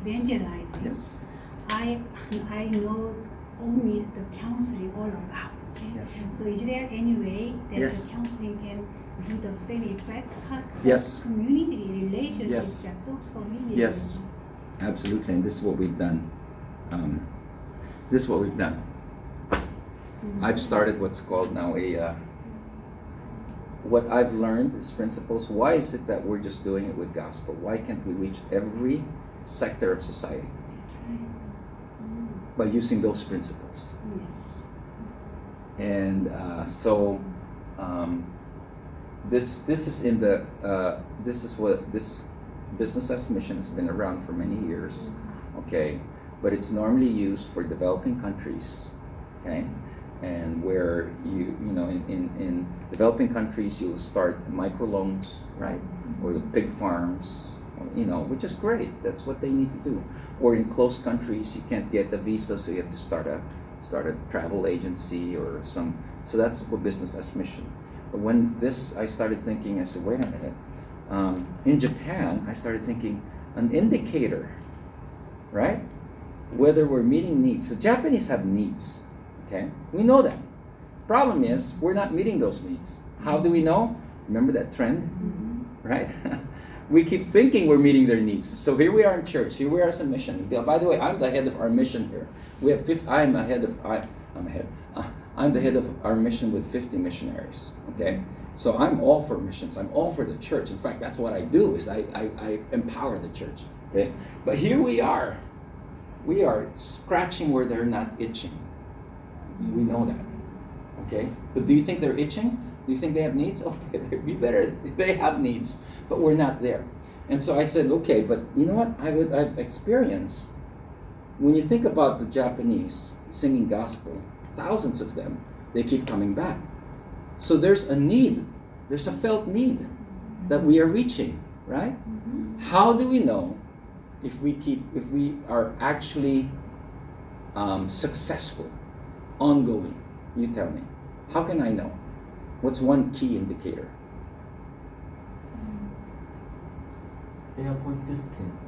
evangelizing. Yes. I know only the counseling all about. Okay? Yes. So is there any way that Yes. the counseling can do the same effect? Yes. Community relationships Yes. are so familiar. Yes, absolutely, and this is what we've done. This is what we've done. I've started what's called now what I've learned is principles. Why is it that we're just doing it with gospel? Why can't we reach every sector of society by using those principles? Yes. And this is in the this is business as mission. Has been around for many years, okay, but it's normally used for developing countries, okay, and where you know in developing countries you'll start microloans, right, or the pig farms, you know, which is great. That's what they need to do. Or in closed countries you can't get the visa, so you have to start a travel agency or some. So that's what business as mission. But when this, I started thinking, I said, wait a minute. In Japan, I started thinking an indicator, right? Whether we're meeting needs. The Japanese have needs, okay? We know that. Problem is, we're not meeting those needs. How do we know? Remember that trend, right? We keep thinking we're meeting their needs. So here we are in church. Here we are as a mission. By the way, I'm the head of our mission here. We have I'm the head of our mission with 50 missionaries. Okay, so I'm all for missions. I'm all for the church. In fact, that's what I do. Is I empower the church. Okay, but here we are. We are scratching where they're not itching. We know that. Okay, but do you think they're itching? Do you think they have needs? Okay, be better. They have needs, but we're not there. And so I said, okay, but you know what? I've experienced. When you think about the Japanese singing gospel, thousands of them, they keep coming back. So there's a need, there's a felt need that we are reaching, right? How do we know if we are actually successful, ongoing? You tell me. How can I know? What's one key indicator? They are consistent.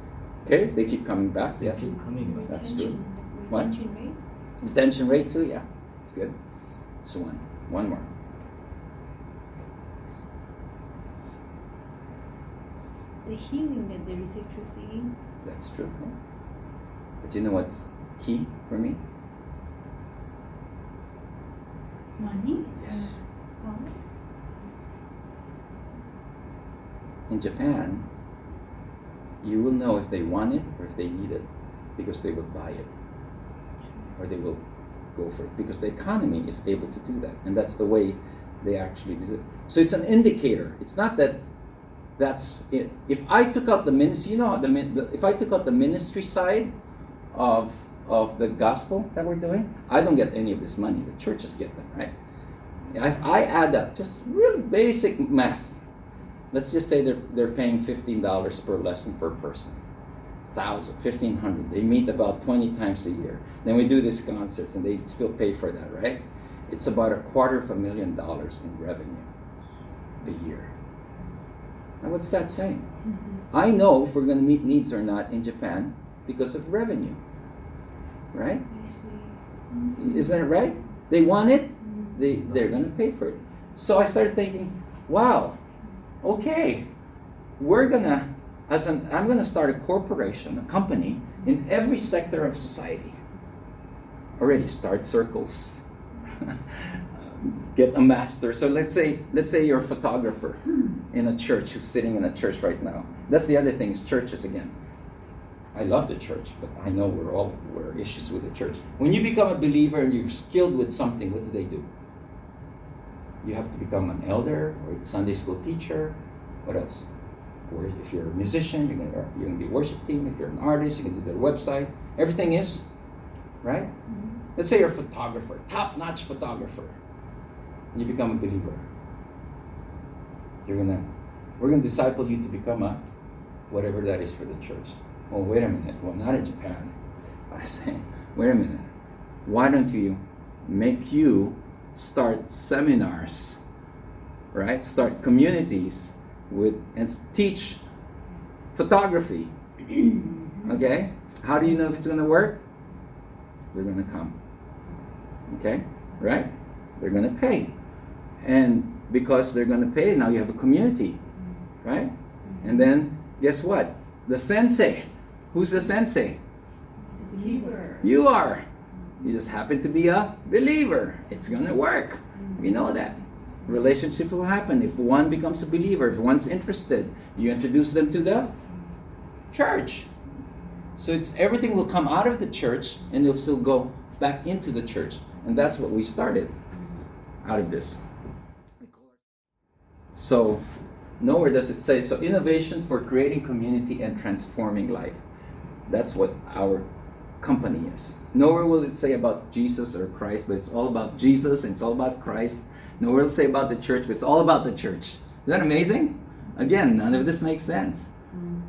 Okay, they keep coming back. They Yes, keep coming back. that's true. What? Retention rate? Retention rate too. Yeah, it's good. It's one. One more. The healing that they receive through singing. That's true. Huh? But you know what's key for me? Money? Yes. Oh. In Japan, you will know if they want it or if they need it because they will buy it or they will go for it because the economy is able to do that, and that's the way they actually do it. So it's an indicator. It's not that that's it. If I took out the ministry, you know, if I took out the ministry side of the gospel that we're doing, I don't get any of this money. The churches get them, right? I add up just really basic math. Let's just say they're paying $15 per lesson per person. 1,500. They meet about 20 times a year. Then we do these concerts and they still pay for that, right? It's about $250,000 in revenue a year. Now what's that saying? I know if we're going to meet needs or not in Japan because of revenue, right? I see. Isn't that right? They want it, they're going to pay for it. So I started thinking, wow, okay, I'm gonna start a corporation, a company in every sector of society. Already start circles, get a master. So let's say you're a photographer in a church who's sitting in a church right now. That's the other thing is churches again. I love the church, but I know we're issues with the church. When you become a believer and you're skilled with something, what do? You have to become an elder or a Sunday school teacher. What else? Or if you're a musician, you're gonna be worship team. If you're an artist, you can do their website. Everything is, right? Let's say you're a photographer, top-notch photographer. You become a believer. We're gonna disciple you to become a whatever that is for the church. Oh, wait a minute. Well, not in Japan. I say, wait a minute. Why don't you make you start seminars, right? Start communities and teach photography. Okay? How do you know if it's gonna work? They're gonna come. Okay? Right? They're gonna pay. And because they're gonna pay, now you have a community. Right? And then guess what? The sensei. Who's the sensei? The believer. You are. You just happen to be a believer. It's gonna work. You know that. Relationships will happen. If one becomes a believer, if one's interested, you introduce them to the church. So everything will come out of the church and it'll still go back into the church. And that's what we started out of this. So nowhere does it say, so innovation for creating community and transforming life. That's what our company is. Nowhere will it say about Jesus or Christ, but it's all about Jesus and it's all about Christ. Nowhere will it say about the church, but it's all about the church. Is that amazing? Again, none of this makes sense.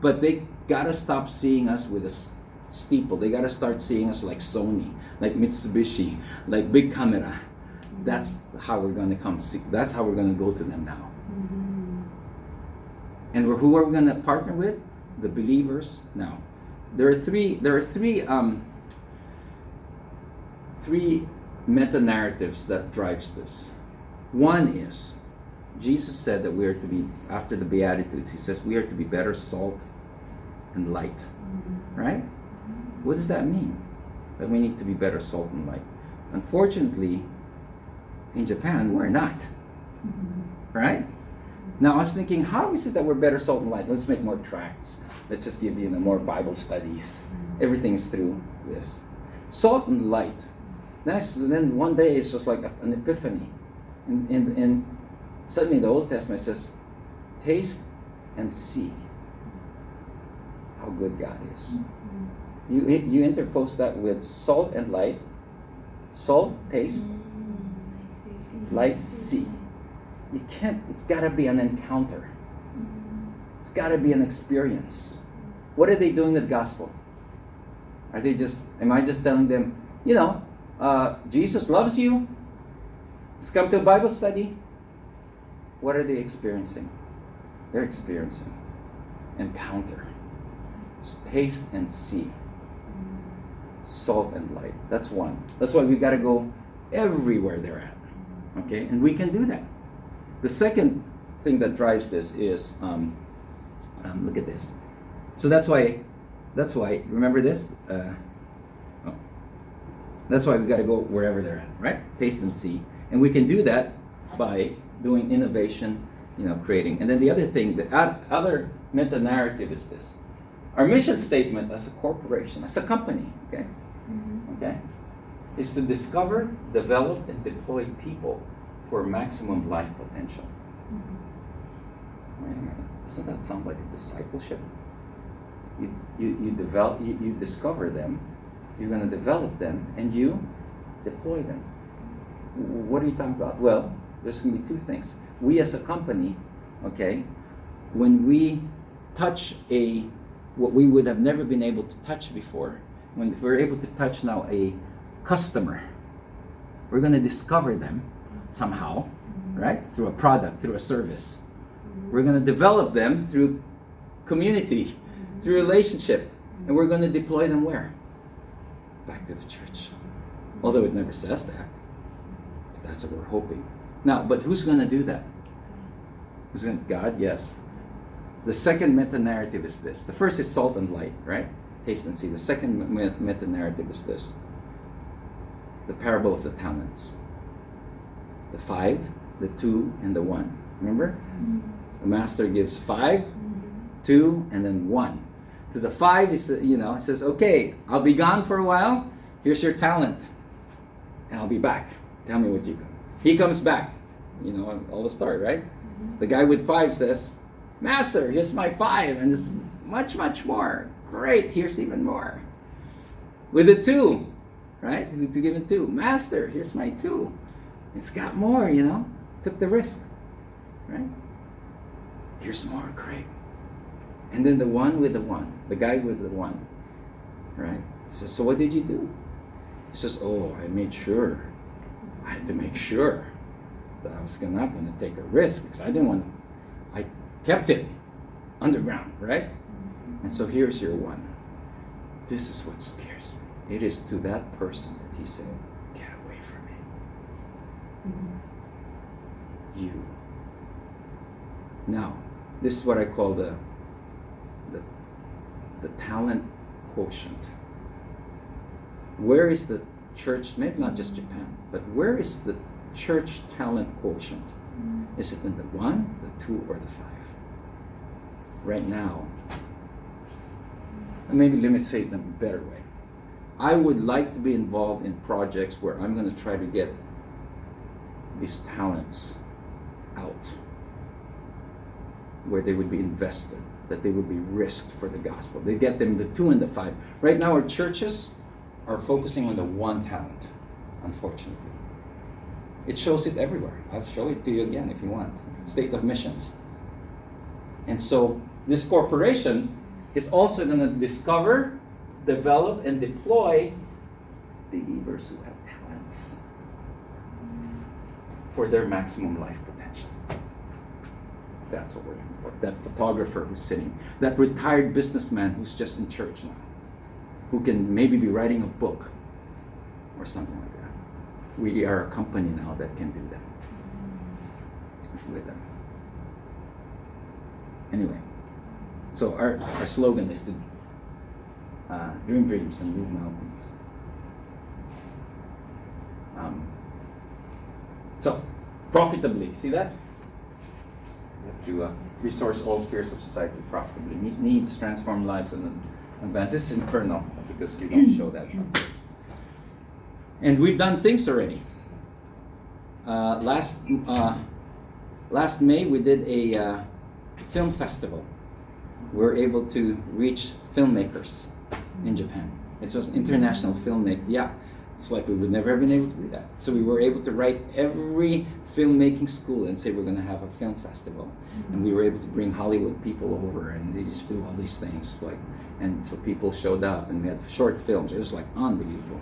But they gotta stop seeing us with a steeple. They gotta start seeing us like Sony, like Mitsubishi, like big camera. That's how we're gonna come see. That's how we're gonna go to them now. And who are we gonna partner with? The believers. Now, there are three meta-narratives that drives this. One is, Jesus said that we are to be, after the Beatitudes, he says we are to be better salt and light. Right? What does that mean? That we need to be better salt and light. Unfortunately, in Japan, we're not. Right? Now I was thinking, how is it that we're better salt and light? Let's make more tracts. Let's just give you more Bible studies. Everything's through this. Salt and light. Then one day it's just like an epiphany. And suddenly the Old Testament says, taste and see how good God is. You interpose that with salt and light. Salt, taste, light, see. You can't, it's gotta be an encounter. It's gotta be an experience. What are they doing with gospel? Am I just telling them, Jesus loves you. Let's come to a Bible study. What are they experiencing? They're experiencing encounter. Taste and see. Salt and light. That's one. That's why we gotta go everywhere they're at. Okay? And we can do that. The second thing that drives this is, look at this. So that's why, remember this? That's why we got to go wherever they're at, right? Taste and see. And we can do that by doing innovation, creating. And then the other thing, the other meta-narrative is this. Our mission statement as a corporation, as a company, okay, is to discover, develop, and deploy people for maximum life potential. Wait a minute, doesn't that sound like a discipleship? You discover them, you're going to develop them, and you deploy them. What are you talking about? Well, there's going to be two things. We as a company, when we touch what we would have never been able to touch before, when we're able to touch now a customer, we're going to discover them somehow, right? Through a product, through a service. We're going to develop them through community, through relationship, and we're going to deploy them where? Back to the church. Although it never says that, but that's what we're hoping. Now, but who's going to do that? God, yes. The second meta-narrative is this. The first is salt and light, right? Taste and see. The second meta-narrative is this. The parable of the talents. The 5, the 2, and the 1. Remember? The master gives 5, 2, and then 1. To the 5, he says, okay, I'll be gone for a while. Here's your talent. And I'll be back. Tell me what you got. He comes back. You know, all the story, right? The guy with 5 says, Master, here's my 5, and it's much, much more. Great, here's even more. With the 2, right? To give him 2. Master, here's my 2. It's got more, Took the risk, right? Here's more, great. And then the one with the 1, the guy with the 1, right? He says, so what did you do? He says, oh, I made sure. I had to make sure that I was not going to take a risk because I didn't want to. I kept it underground, right? And so here's your 1. This is what scares me. It is to that person that he said, get away from me. You. Now, this is what I call the talent quotient. Where is the church, maybe not just Japan, but where is the church talent quotient? Is it in the 1, the 2, or the 5? Right now, and maybe let me say it in a better way. I would like to be involved in projects where I'm going to try to get these talents out, where they would be invested, that they would be risked for the gospel. They get them the 2 and the 5. Right now our churches are focusing on the 1 talent, unfortunately. It shows it everywhere. I'll show it to you again if you want. State of missions. And so this corporation is also going to discover, develop, and deploy believers who have talents for their maximum life potential. That's what we're looking for. That photographer who's sitting, that retired businessman who's just in church now, who can maybe be writing a book or something like that. We are a company now that can do that with them. Anyway, so our slogan is to dream dreams and move mountains. So, profitably, see that? You have to resource all spheres of society profitably. Meet needs, transform lives, and advance. This is internal because you don't show that concept. And we've done things already. Last May we did a film festival. We were able to reach filmmakers in Japan. It was an international filmmaker. Yeah, it's like we would never have been able to do that. So we were able to write every filmmaking school and say we're going to have a film festival, and we were able to bring Hollywood people over, and they just do all these things and so people showed up, and we had short films. It was like unbelievable.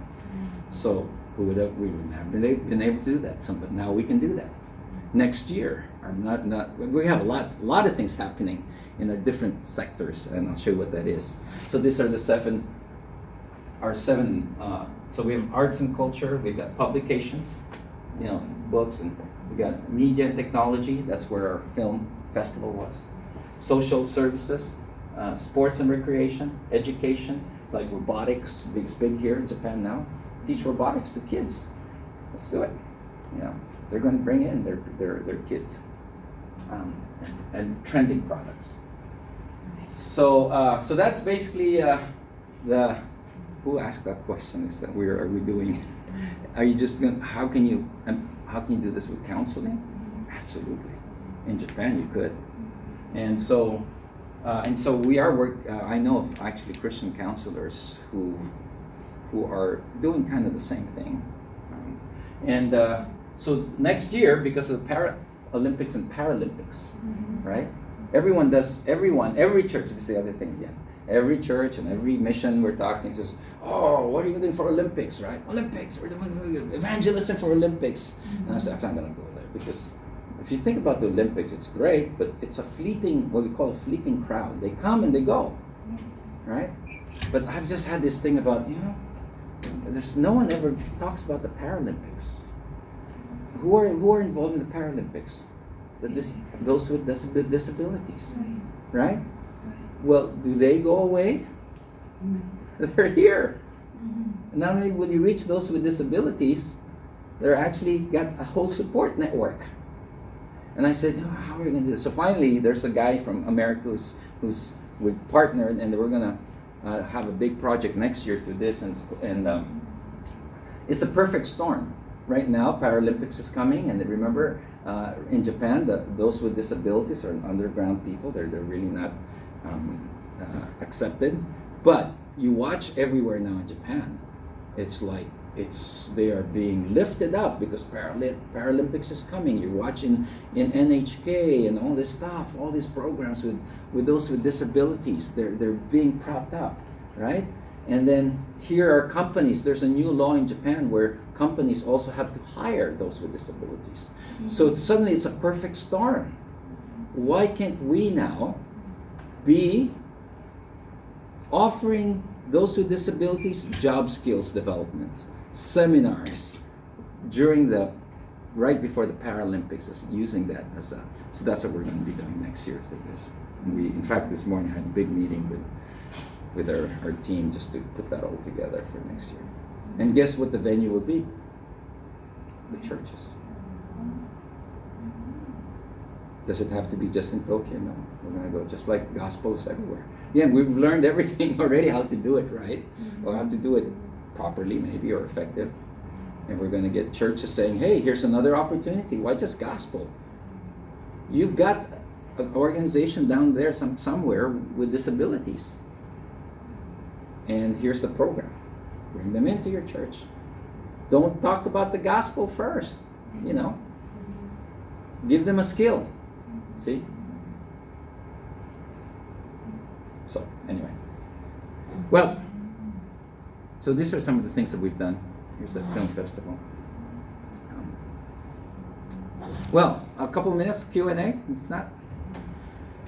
So we wouldn't have been able to do that. But now we can do that. Next year, we have a lot of things happening in our different sectors, and I'll show you what that is. So these are the 7. So we have arts and culture. We've got publications, books, and we got media and technology. That's where our film festival was. Social services, sports and recreation, education, like robotics. It's big here in Japan now. Teach robotics to kids. Let's do it. They're going to bring in their kids, and trending products. So that's basically the. Who asked that question? Is that where are we doing? Are you just going? How can you do this with counseling? Absolutely. In Japan, you could. And so we are I know of actually Christian counselors who are doing kind of the same thing. So next year, because of the Olympics and Paralympics, right? Every church. This is the other thing again. Every church and every mission we're talking says, oh, what are you doing for Olympics, right? Olympics, we're doing evangelism for Olympics. And I said, I'm not going to go there, because if you think about the Olympics, it's great, but it's what we call a fleeting crowd. They come and they go, right? But I've just had this thing about, there's no one ever talks about the Paralympics. Who are involved in the Paralympics? Those with disabilities, right? Well, do they go away? No. They're here. Not only will you reach those with disabilities, They're actually got a whole support network. And I said, oh, how are we going to do this? So finally, there's a guy from America who's we've partnered, and we're going to have a big project next year through this. And it's a perfect storm. Right now, Paralympics is coming, and remember, in Japan, those with disabilities are underground people. They're really not accepted. But you watch everywhere now in Japan, it's like they are being lifted up because Paralympics is coming. You're watching in NHK and all this stuff, all these programs with those with disabilities. They're being propped up, right? And then here are companies. There's a new law in Japan where companies also have to hire those with disabilities. Mm-hmm. So suddenly it's a perfect storm. Why can't we now be offering those with disabilities job skills development, seminars right before the Paralympics, using that as so that's what we're going to be doing next year through this. And in fact, this morning I had a big meeting with our team just to put that all together for next year. And guess what the venue will be? The churches. Does it have to be just in Tokyo? No. We're going to go just like gospel is everywhere. Yeah, we've learned everything already, how to do it right, or how to do it properly maybe, or effective. And we're going to get churches saying, hey, here's another opportunity. Why just gospel? You've got an organization down there somewhere with disabilities. And here's the program. Bring them into your church. Don't talk about the gospel first, Give them a skill. See? So, anyway. Well, so these are some of the things that we've done. Here's that film festival. Well, a couple minutes Q&A, if not.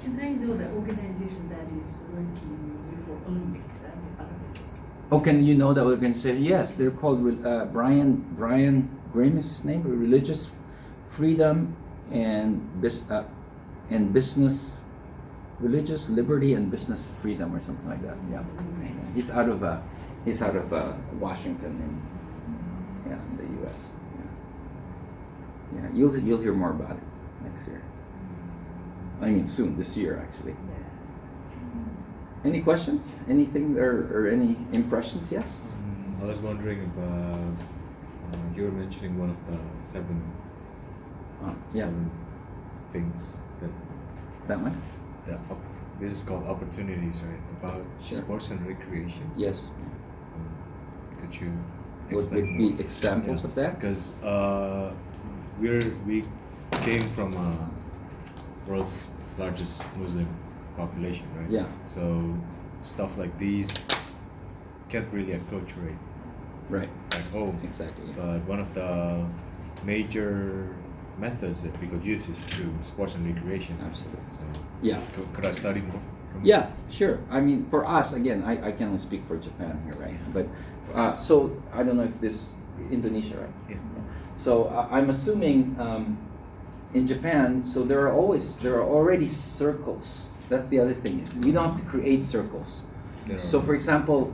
Can I know the organization that is working for Olympics? Oh, can you know that organization? Yes, they're called Brian Graham is his name, Religious Freedom and Business, Religious Liberty and Business Freedom, or something like that. Yeah, he's out of Washington in the U.S. Yeah, you'll hear more about it next year. I mean, soon, this year actually. Any questions? Anything or any impressions? Yes? I was wondering about, you were mentioning one of the seven things that one? This is called opportunities, right? About sports and recreation. Yes. Could you What would be examples of that? Because we came from world's largest Muslim population, right? Yeah. So stuff like these can't really acculturate Right. back home. Exactly. But one of the major methods that we could use is through sports and recreation. Absolutely. So Yeah. could I study more? Yeah, sure. I mean, for us, again, I can only speak for Japan here, right? But so I don't know if this Indonesia, right? Yeah. So I'm assuming in Japan, so there are already circles. That's the other thing, is you don't have to create circles. So for example,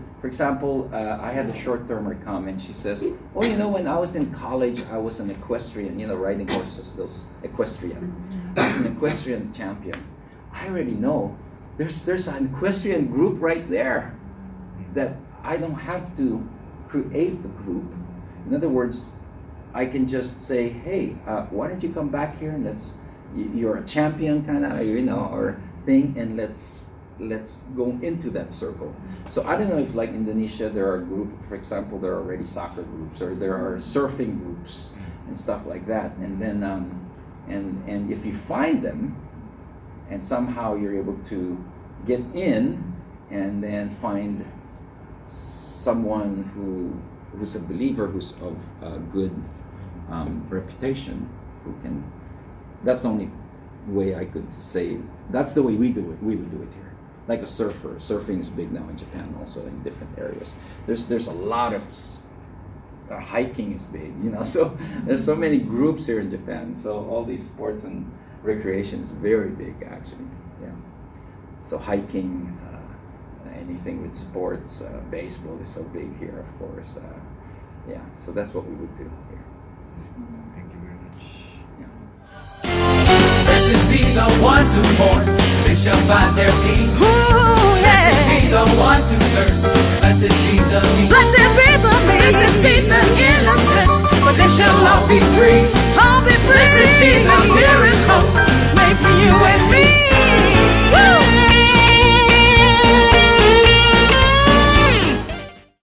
I had a short-termer come and she says, oh, when I was in college, I was an equestrian, riding horses, those equestrian. I was an equestrian champion. I already know there's an equestrian group right there that I don't have to create a group. In other words, I can just say, hey, why don't you come back here and you're a champion kind of, or thing, and let's go into that circle. So I don't know if like Indonesia, there are groups, for example, there are already soccer groups, or there are surfing groups and stuff like that. And then, and if you find them, and somehow you're able to get in, and then find someone who's a believer, who's of good reputation, who can. That's the only way I could say. That's the way we do it. We would do it here, like a surfer. Surfing is big now in Japan, also in different areas. There's a lot of hiking is big, So there's so many groups here in Japan. So all these sports and recreation is very big, actually. Yeah. So hiking, anything with sports, baseball is so big here, of course. Yeah. So that's what we would do here. ones who mourn, they shall find their peace. Ooh, yeah. Blessed be the ones who thirst